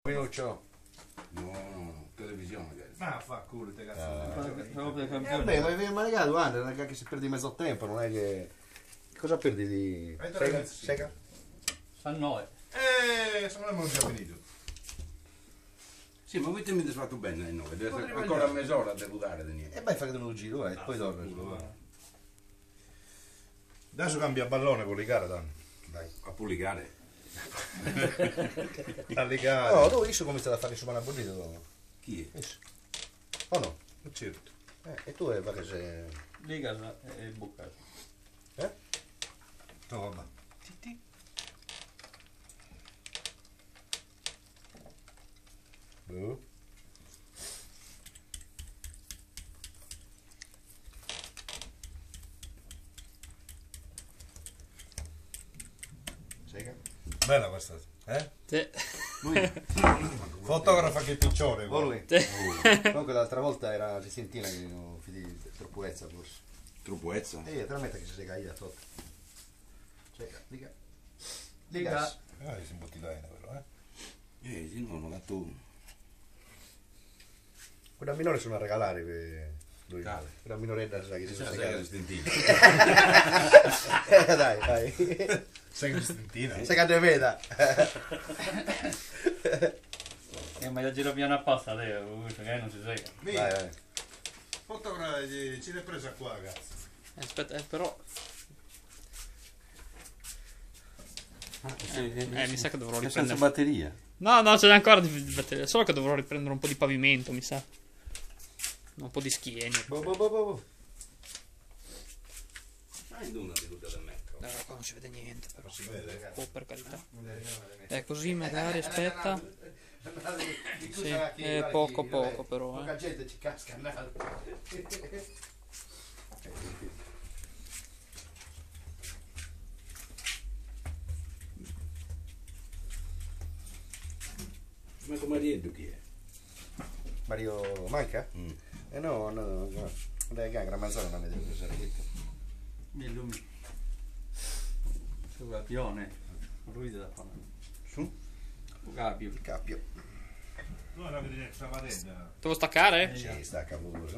Minuccio. No, televisione. Ah, fa culo, te cazzo. Beh, ma devi mangiare due anni, anche se perdi mezzo tempo, non è che... Cosa perdi di... Sega? San 9. Secondo me non già finito. Sì, ma voi mi fatto bene alle 9, deve essere Potrei ancora mangiare. mezz'ora a degudare di niente. E beh, fai che te lo giro, poi torni. Adesso cambia ballone con ligare, Dan. Dai. A pulicare. A ligare. No, tu io come stai a fare su una bollita? Chi è? O no? Certo. E tu è perché sei... Liga e bucca. No, vabbè. Boh. Sega? Bella questa. Sì. Fotografa che piccione. O lui? Sì. Comunque l'altra volta era Recentina che non fidi troppo ezza forse. Troppoezza? Te la metti che si sega io sotto. Sega, liga. Liga. Si imbottigliaina però, Sì, no, non ha tu. Quella minore sono a regalare per lui. Cale. Quella minoretta sa che si Sai sega. che stentina. Dai. Sai che stentina? Sega te veda. Ma io giro piano apposta, che non si sega. Vai. Fotografa, ci l'hai presa qua, ragazzi. Aspetta, però... mi sa che dovrò Senza riprendere... batteria. No, ce n'è ancora di batteria. Solo che dovrò riprendere un po' di pavimento, mi sa. Un po' di schieni. Boh. Hai una tenuta del metro. Qua non si vede niente, però. Si vede. Oh, per carità. Così magari, aspetta. Sì, poco però. Poca gente ci casca. Ma come rientro chi è? Mario manca? No. Dai, gran manzana non vedo cosa era detto. Mi illumini. Su Gapione. Lui da fare. Su? Gabio. Cappio. No, no, che stava dentro. Devo staccare? Sì, stacca pure.